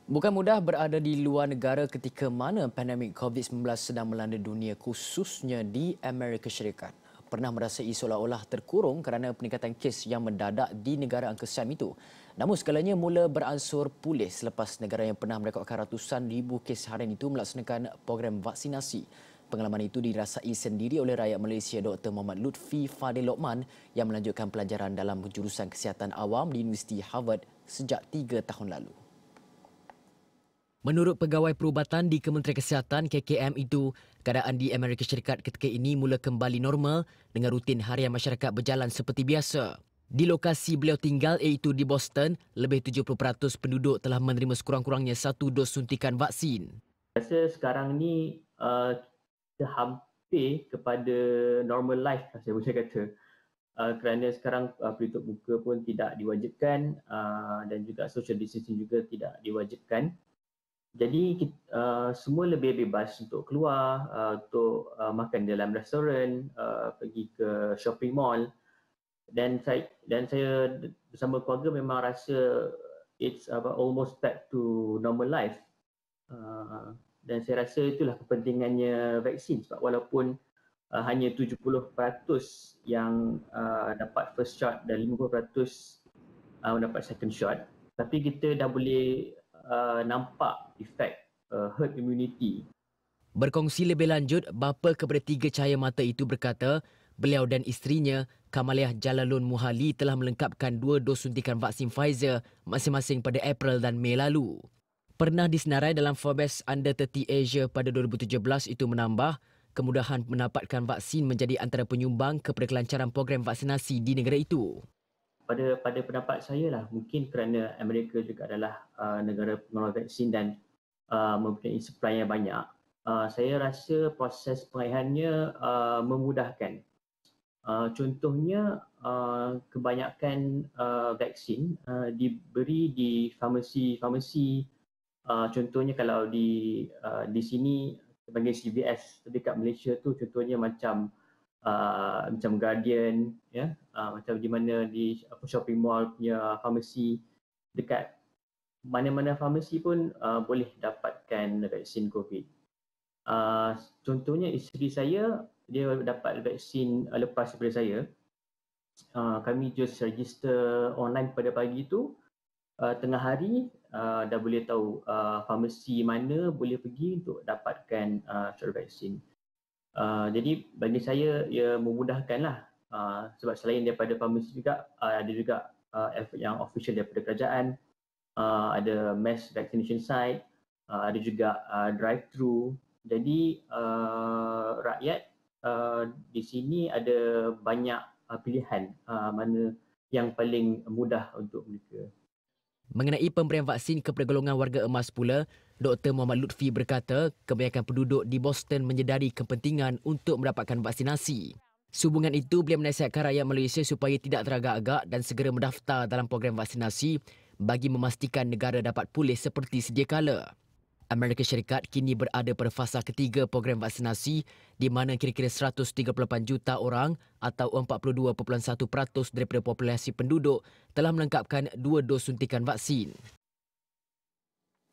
Bukan mudah berada di luar negara ketika mana pandemik COVID-19 sedang melanda dunia khususnya di Amerika Syarikat. Pernah merasai seolah-olah terkurung kerana peningkatan kes yang mendadak di negara angka Siam itu. Namun segalanya mula beransur pulih selepas negara yang pernah merekodkan ratusan ribu kes harian itu melaksanakan program vaksinasi. Pengalaman itu dirasai sendiri oleh rakyat Malaysia Dr. Muhammad Lutfi Fadil Lokman yang melanjutkan pelajaran dalam jurusan kesihatan awam di Universiti Harvard sejak 3 tahun lalu. Menurut Pegawai Perubatan di Kementerian Kesihatan KKM itu, keadaan di Amerika Syarikat ketika ini mula kembali normal dengan rutin harian masyarakat berjalan seperti biasa. Di lokasi beliau tinggal iaitu di Boston, lebih 70% penduduk telah menerima sekurang-kurangnya satu dos suntikan vaksin. Rasa sekarang ni kita hampir kepada normal life lah, saya boleh kata. Kerana sekarang pelitup muka pun tidak diwajibkan dan juga social distancing juga tidak diwajibkan. Jadi semua lebih bebas untuk keluar, untuk makan dalam restoran, pergi ke shopping mall. Dan saya bersama keluarga memang rasa it's almost back to normal life. Dan saya rasa itulah kepentingannya vaksin, sebab walaupun hanya 70% yang dapat first shot dan 50% mendapat second shot, tapi kita dah boleh nampak efek herd immunity. Berkongsi lebih lanjut, bapa kepada 3 cahaya mata itu berkata beliau dan isterinya Kamaliah Jalalun Muhali telah melengkapkan 2 dos suntikan vaksin Pfizer masing-masing pada April dan Mei lalu. Pernah disenarai dalam Forbes Under 30 Asia pada 2017 itu menambah kemudahan mendapatkan vaksin menjadi antara penyumbang kepada kelancaran program vaksinasi di negara itu. Pada pendapat saya lah, mungkin kerana Amerika juga adalah negara pengeluar vaksin dan mempunyai supply yang banyak, saya rasa proses pengaihannya memudahkan. Contohnya, kebanyakan vaksin diberi di farmasi-farmasi. Contohnya kalau di sini sebagai CVS, tapi kat Malaysia tu contohnya macam Guardian, ya, macam di mana di shopping mall punya farmasi, dekat mana-mana farmasi pun boleh dapatkan vaksin COVID. Contohnya isteri saya, dia dapat vaksin lepas daripada saya. Kami just register online pada pagi tu, tengah hari dah boleh tahu farmasi mana boleh pergi untuk dapatkan shot vaksin. Jadi bagi saya ia memudahkanlah, sebab selain daripada farmasi juga ada juga yang official daripada kerajaan, ada mass vaccination site, ada juga drive-thru. Jadi rakyat di sini ada banyak pilihan mana yang paling mudah untuk mereka. Mengenai pemberian vaksin kepada golongan warga emas pula, Dr. Muhammad Lutfi berkata kebanyakan penduduk di Boston menyedari kepentingan untuk mendapatkan vaksinasi. Sehubungan itu, beliau menasihatkan rakyat Malaysia supaya tidak teragak-agak dan segera mendaftar dalam program vaksinasi bagi memastikan negara dapat pulih seperti sedia kala. Amerika Syarikat kini berada pada fasa ketiga program vaksinasi di mana kira-kira 138 juta orang atau 42.1% daripada populasi penduduk telah melengkapkan 2 dos suntikan vaksin.